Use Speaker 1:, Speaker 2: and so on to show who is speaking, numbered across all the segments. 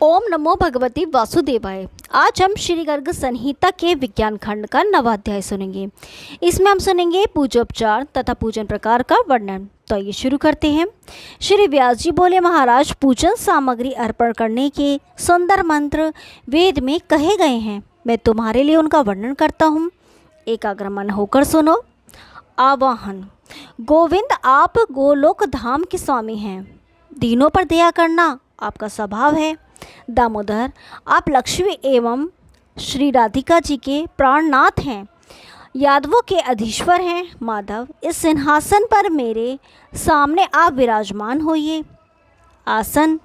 Speaker 1: ओम नमो भगवती वासुदेवाय। आज हम श्री गर्ग संहिता के विज्ञान खंड का 9वां अध्याय सुनेंगे। इसमें हम सुनेंगे पूजोपचार तथा पूजन प्रकार का वर्णन। तो ये शुरू करते हैं। श्री व्यास जी बोले, महाराज, पूजन सामग्री अर्पण करने के सुंदर मंत्र वेद में कहे गए हैं। मैं तुम्हारे लिए उनका वर्णन करता हूँ। एकाग्र मन होकर सुनो। आवाहन। गोविंद, आप गोलोक धाम के स्वामी हैं। दीनों पर दया करना आपका स्वभाव है। दामोदर, आप लक्ष्मी एवं श्री राधिका जी के प्राणनाथ हैं। यादवों के अधीश्वर हैं। माधव, इस सिंहासन पर मेरे सामने आप विराजमान होइए। आसन।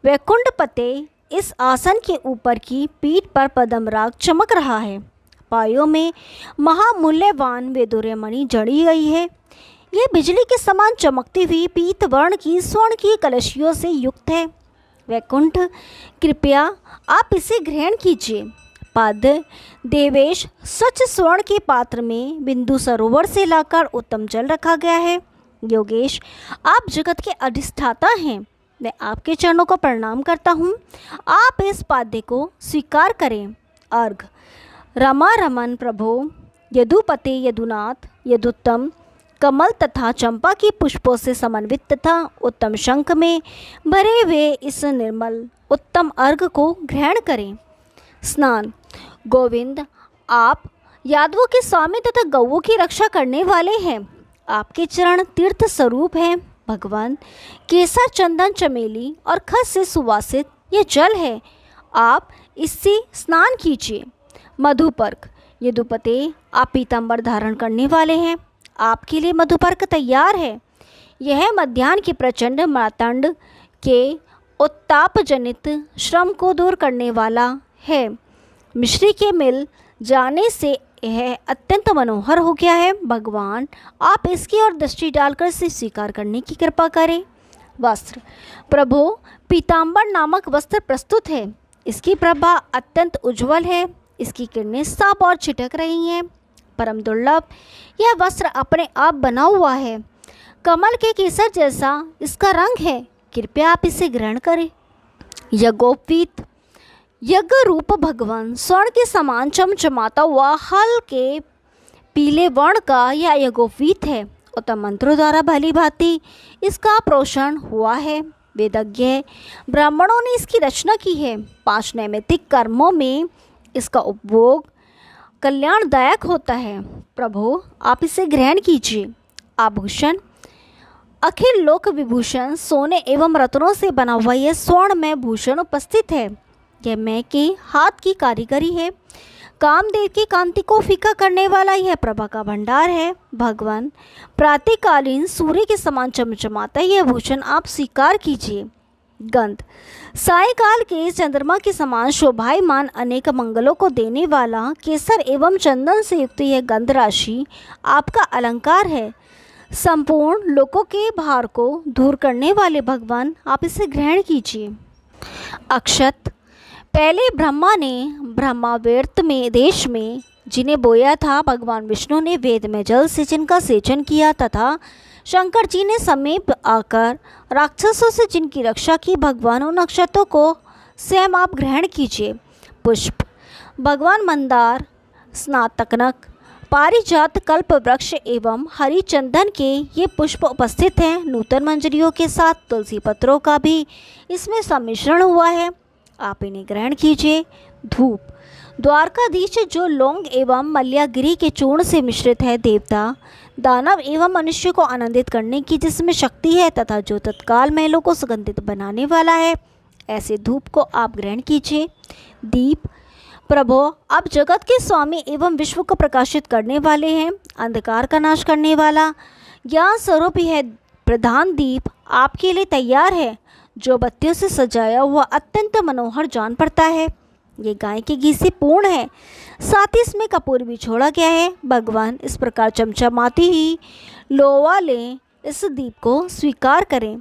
Speaker 1: वैकुंठ पते, इस आसन के ऊपर की पीठ पर पद्मराग चमक रहा है। पायों में महामूल्यवान वैदूर्य मणि जड़ी गई है। यह बिजली के समान चमकती हुई पीत वर्ण की स्वर्ण की कलशियों से युक्त है। वैकुंठ, कृपया आप इसे ग्रहण कीजिए। पद। देवेश, स्वच्छ स्वर्ण के पात्र में बिंदु सरोवर से लाकर उत्तम जल रखा गया है। योगेश, आप जगत के अधिष्ठाता हैं। मैं आपके चरणों को प्रणाम करता हूँ। आप इस पाद्य को स्वीकार करें। अर्घ। रमा रमन प्रभो, यदुपते यदुनाथ, यदुत्तम कमल तथा चंपा की पुष्पों से समन्वित तथा उत्तम शंख में भरे हुए इस निर्मल उत्तम अर्घ को ग्रहण करें। स्नान। गोविंद, आप यादवों के स्वामी तथा गौओं की रक्षा करने वाले हैं। आपके चरण तीर्थ स्वरूप हैं। भगवान, केसर, चंदन, चमेली और खस से सुवासित यह जल है। आप इससे स्नान कीजिए। मधुपर्क। यदुपते, आप पीतांबर धारण करने वाले हैं। आपके लिए मधुपर्क तैयार है। यह मध्याह्न की प्रचंड मातंड के उत्ताप जनित श्रम को दूर करने वाला है। मिश्री के मिल जाने से यह अत्यंत मनोहर हो गया है। भगवान, आप इसकी ओर दृष्टि डालकर इसे स्वीकार करने की कृपा करें। वस्त्र। प्रभु, पीतांबर नामक वस्त्र प्रस्तुत है। इसकी प्रभा अत्यंत उज्जवल है। इसकी किरणें साफ और छिटक रही हैं। परम दुर्लभ यह वस्त्र अपने आप बना हुआ है। कमल के केसर जैसा इसका रंग है। कृपया आप इसे ग्रहण करें। यज्ञोपवीत। यज्ञ रूप भगवान स्वर्ण के समान चमचमाता हुआ हल्के पीले वर्ण का यह यज्ञोपवीत है। उत्तम मंत्रों द्वारा भली भांति इसका पोषण हुआ है। वेदज्ञ ब्राह्मणों ने इसकी रचना की है। 5 नैमित्तिक कर्मों में इसका उपभोग कल्याणदायक होता है। प्रभु, आप इसे ग्रहण कीजिए। आभूषण। अखिल लोक विभूषण सोने एवं रत्नों से बना हुआ यह स्वर्णमय भूषण उपस्थित है। यह मैं के हाथ की कारीगरी है। कामदेव की कांति को फीका करने वाला यह प्रभा का भंडार है। भगवान, प्रातःकालीन सूर्य के समान चमचमाता यह भूषण आप स्वीकार कीजिए। गंध। सायकाल के चंद्रमा के समान शोभायमान अनेक मंगलों को देने वाला केसर एवं चंदन से युक्त यह गंध राशि आपका अलंकार है। संपूर्ण लोकों के भार को दूर करने वाले भगवान, आप इसे ग्रहण कीजिए। अक्षत। पहले ब्रह्मा ने ब्रह्मावर्त में देश में जिन्हें बोया था, भगवान विष्णु ने वेद में जल से जिनका सेचन किया तथा शंकर जी ने समीप आकर राक्षसों से जिनकी रक्षा की, भगवान उन अक्षतों को स्वयं आप ग्रहण कीजिए। पुष्प। भगवान मंदार, स्नातकनक, पारिजात, कल्प वृक्ष एवं हरि चंदन के ये पुष्प उपस्थित हैं। नूतन मंजरियों के साथ तुलसी पत्रों का भी इसमें सम्मिश्रण हुआ है। आप इन्हें ग्रहण कीजिए। धूप। द्वारकाधीश, जो लौंग एवं मल्यागिरी के चूर्ण से मिश्रित है, देवता, दानव एवं मनुष्य को आनंदित करने की जिसमें शक्ति है तथा जो तत्काल महलों को सुगंधित बनाने वाला है, ऐसे धूप को आप ग्रहण कीजिए। दीप। प्रभो, आप जगत के स्वामी एवं विश्व को प्रकाशित करने वाले हैं। अंधकार का नाश करने वाला ज्ञान स्वरूप यह प्रधान दीप आपके लिए तैयार है, जो बत्तियों से सजाया हुआ अत्यंत मनोहर जान पड़ता है। ये गाय के घी से पूर्ण है, साथ ही इसमें कपूर भी छोड़ा गया है। भगवान, इस प्रकार चमचमाती ही लोवा लें, इस दीप को स्वीकार करें।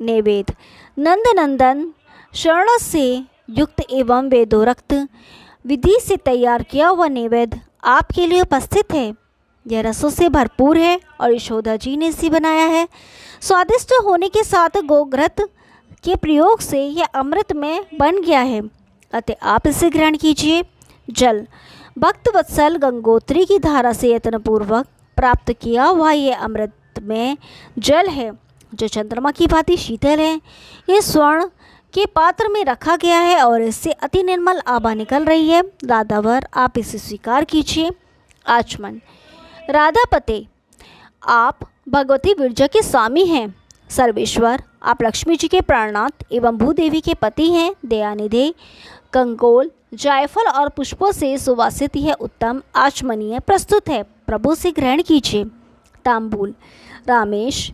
Speaker 1: नैवेद्य। नंदनंदन शरण से युक्त एवं वेदोरक्त विधि से तैयार किया हुआ नैवेद्य आपके लिए उपस्थित है। यह रसों से भरपूर है और यशोदा जी ने इसे बनाया है। स्वादिष्ट होने के साथ गोघृत के प्रयोग से यह अमृत में बन गया है, अतः आप इसे ग्रहण कीजिए। जल भक्त वत्सल गंगोत्री की धारा से यत्नपूर्वक प्राप्त किया हुआ यह अमृत में जल है, जो चंद्रमा की भांति शीतल है। यह स्वर्ण के पात्र में रखा गया है और इससे अति निर्मल आभा निकल रही है। राधावर, आप इसे स्वीकार कीजिए। आचमन। राधापते, आप भगवती विरजा के स्वामी हैं। सर्वेश्वर, आप लक्ष्मी जी के प्राणनाथ एवं भूदेवी के पति हैं। दयानिधे, कंकोल, जायफल और पुष्पों से सुवासित यह उत्तम आचमनीय प्रस्तुत है, प्रभु से ग्रहण कीजिए। तांबूल। रामेश,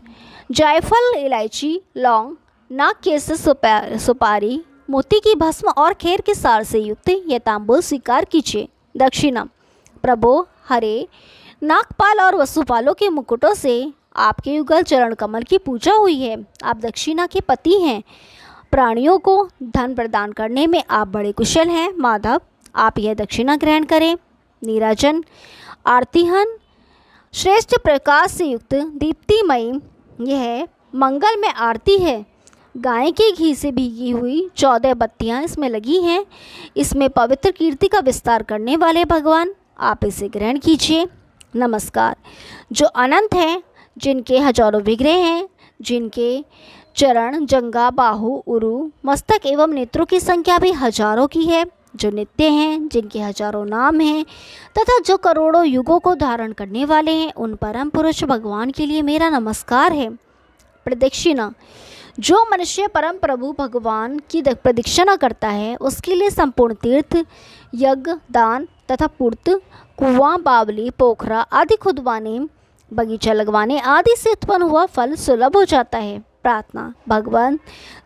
Speaker 1: जायफल, इलायची, लौंग, नाग केसर, सुपारी, मोती की भस्म और खेर के सार से युक्त यह तांबूल स्वीकार कीजिए। दक्षिणा। प्रभु, हरे नागपाल और वसुपालों के मुकुटों से आपके युगल चरण कमल की पूजा हुई है। आप दक्षिणा के पति हैं। प्राणियों को धन प्रदान करने में आप बड़े कुशल हैं। माधव, आप यह दक्षिणा ग्रहण करें। नीराजन, आरतीहन, श्रेष्ठ प्रकाश से युक्त दीप्तिमयी यह मंगल में आरती है। गाय के घी से भीगी हुई 14 बत्तियाँ इसमें लगी हैं। इसमें पवित्र कीर्ति का विस्तार करने वाले भगवान, आप इसे ग्रहण कीजिए। नमस्कार। जो अनंत हैं, जिनके हजारों विग्रह हैं, जिनके चरण, जंगा, बाहु, उरु, मस्तक एवं नेत्रों की संख्या भी हजारों की है, जो नित्य हैं, जिनके हजारों नाम हैं तथा जो करोड़ों युगों को धारण करने वाले हैं, उन परम पुरुष भगवान के लिए मेरा नमस्कार है। प्रदक्षिणा। जो मनुष्य परम प्रभु भगवान की प्रदक्षिणा करता है, उसके लिए संपूर्ण तीर्थ, यज्ञ, दान तथा पूर्त, कुआं, बावली, पोखरा आदि खुदवाने, बगीचा लगवाने आदि से उत्पन्न हुआ फल सुलभ हो जाता है। प्रार्थना। भगवान,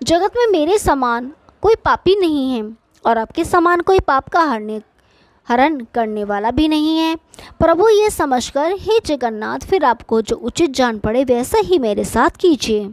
Speaker 1: जगत में मेरे समान कोई पापी नहीं है और आपके समान कोई पाप का हरण करने वाला भी नहीं है। प्रभु, ये समझकर हे जगन्नाथ, फिर आपको जो उचित जान पड़े वैसा ही मेरे साथ कीजिए।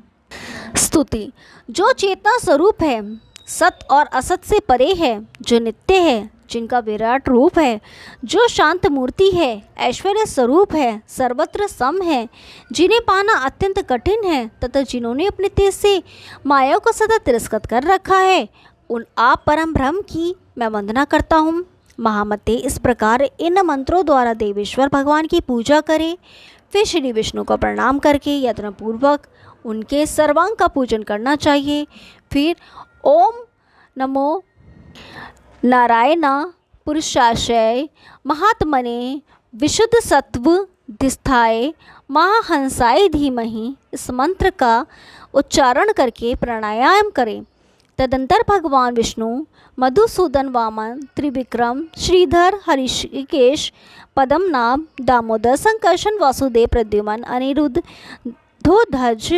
Speaker 1: स्तुति। जो चेतना स्वरूप है, सत और असत से परे है, जो नित्य है, जिनका विराट रूप है, जो शांत मूर्ति है, ऐश्वर्य स्वरूप है, सर्वत्र सम है, जिन्हें पाना अत्यंत कठिन है तथा जिन्होंने अपने तेज से माया को सदा तिरस्कृत कर रखा है, उन आप परम ब्रह्म की मैं वंदना करता हूँ। महामते, इस प्रकार इन मंत्रों द्वारा देवेश्वर भगवान की पूजा करें। फिर श्री विष्णु को प्रणाम करके यत्नपूर्वक उनके सर्वांग का पूजन करना चाहिए। फिर ओम नमो नारायण पुरुषाशय महात्मने विशुद्ध सत्व धिष्ठाय महाहंसाय धीमहि इस मंत्र का उच्चारण करके प्राणायाम करें। तदंतर भगवान विष्णु, मधुसूदन, वामन, त्रिविक्रम, श्रीधर, हरिकेश, पद्मनाभ, दामोदर, संकर्षण, वासुदेव, प्रद्युमन, अनिरुद्ध, धोध्वज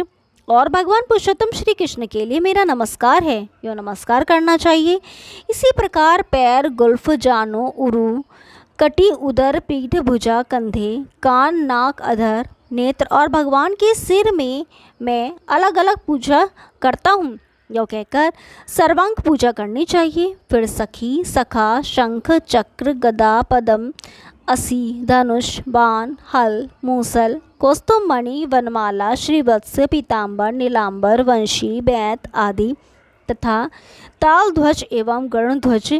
Speaker 1: और भगवान पुरुषोत्तम श्री कृष्ण के लिए मेरा नमस्कार है। यह नमस्कार करना चाहिए। इसी प्रकार पैर, गुल्फ, जानो, उरु, कटी, उदर, पीठ, भुजा, कंधे, कान, नाक, अधर, नेत्र और भगवान के सिर में मैं अलग अलग पूजा करता हूँ, यह कहकर सर्वांग पूजा करनी चाहिए। फिर सखी, सखा, शंख, चक्र, गदा, पद्म, असी, धनुष, बाण, हल, मूसल, कौस्तुभमणि, वनमाला, श्रीवत्स, पीताम्बर, नीलांबर, वंशी, बैत आदि तथा ताल ध्वज एवं गरुण ध्वज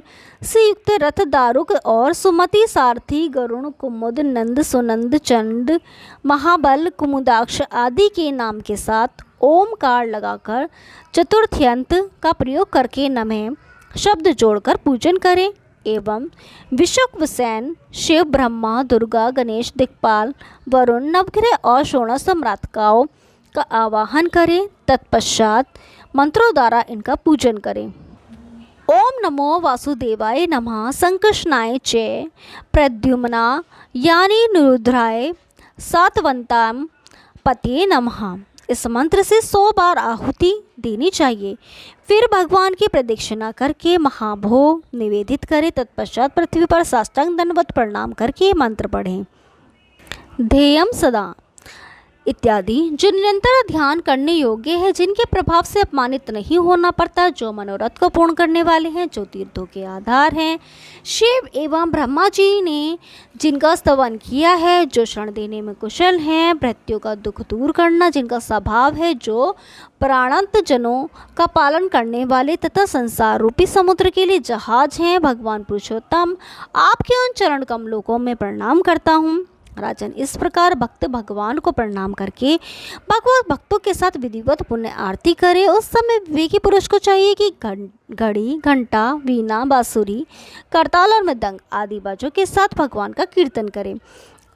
Speaker 1: से युक्त रथ, दारुक और सुमति, सारथी, गरुण, कुमुद, नंद, सुनंद, चंड, महाबल, कुमुदाक्ष आदि के नाम के साथ ओमकार लगाकर चतुर्थ्यंत का प्रयोग करके नमः शब्द जोड़कर पूजन करें एवं विश्वक्सेन, शिव, ब्रह्मा, दुर्गा, गणेश, दिक्पाल, वरुण, नवग्रह और 16 सम्राटकाओं का आवाहन करें। तत्पश्चात मंत्रों द्वारा इनका पूजन करें। ओम नमो वासुदेवाय नमः, संकृष्णाय च प्रद्युम्ना यानी निरुद्राय सातवंताम पते नमः। इस मंत्र से 100 बार आहुति देनी चाहिए। फिर भगवान की प्रदक्षिणा करके महाभोग निवेदित करें। तत्पश्चात पृथ्वी पर साष्टांग दंडवत प्रणाम करके मंत्र पढ़ें। ध्येयम सदा इत्यादि जो निरंतर ध्यान करने योग्य है, जिनके प्रभाव से अपमानित नहीं होना पड़ता, जो मनोरथ को पूर्ण करने वाले हैं, जो तीर्थों के आधार हैं, शिव एवं ब्रह्मा जी ने जिनका स्तवन किया है, जो शरण देने में कुशल हैं, मृत्यु का दुख दूर करना जिनका स्वभाव है, जो प्राणांत जनों का पालन करने वाले तथा संसार रूपी समुद्र के लिए जहाज हैं, भगवान पुरुषोत्तम आपके उन चरण कमलों को मैं प्रणाम करता हूँ। राजन, इस प्रकार भक्त भगवान को प्रणाम करके भगवत भक्तों के साथ विधिवत पुण्य आरती करे। उस समय विवेकी पुरुष को चाहिए कि घड़ी, घंटा, वीणा, बांसुरी, करताल और मृदंग आदि बाजों के साथ भगवान का कीर्तन करे।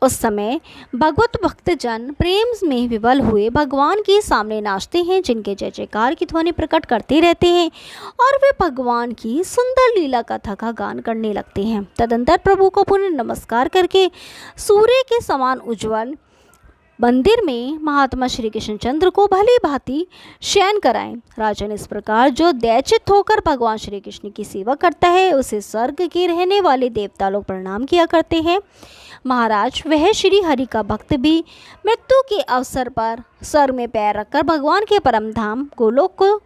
Speaker 1: उस समय भगवत भक्तजन प्रेम में विवल हुए भगवान के सामने नाचते हैं, जिनके जय जयकार की ध्वनि प्रकट करते रहते हैं और वे भगवान की सुंदर लीला कथा का गान करने लगते हैं। तदंतर प्रभु को पुनः नमस्कार करके सूर्य के समान उज्ज्वल मंदिर में महात्मा श्री कृष्णचंद्र को भली भांति शयन कराएं। राजन, इस प्रकार जो दैचित होकर भगवान श्री कृष्ण की सेवा करता है, उसे स्वर्ग के रहने वाले देवता लोग प्रणाम किया करते हैं। महाराज, वह श्री हरि का भक्त भी मृत्यु के अवसर पर स्वर्ग में पैर रखकर भगवान के परम धाम गोलोक को,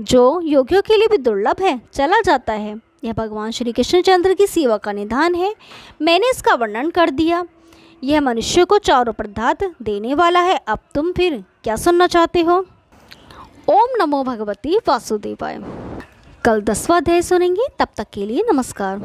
Speaker 1: जो योगियों के लिए भी दुर्लभ है, चला जाता है। यह भगवान श्री कृष्णचंद्र की सेवा का निधान है। मैंने इसका वर्णन कर दिया। यह मनुष्य को चारों पदार्थ देने वाला है। अब तुम फिर क्या सुनना चाहते हो? ओम नमो भगवती वासुदेवाय। कल 10वां अध्याय सुनेंगे। तब तक के लिए नमस्कार।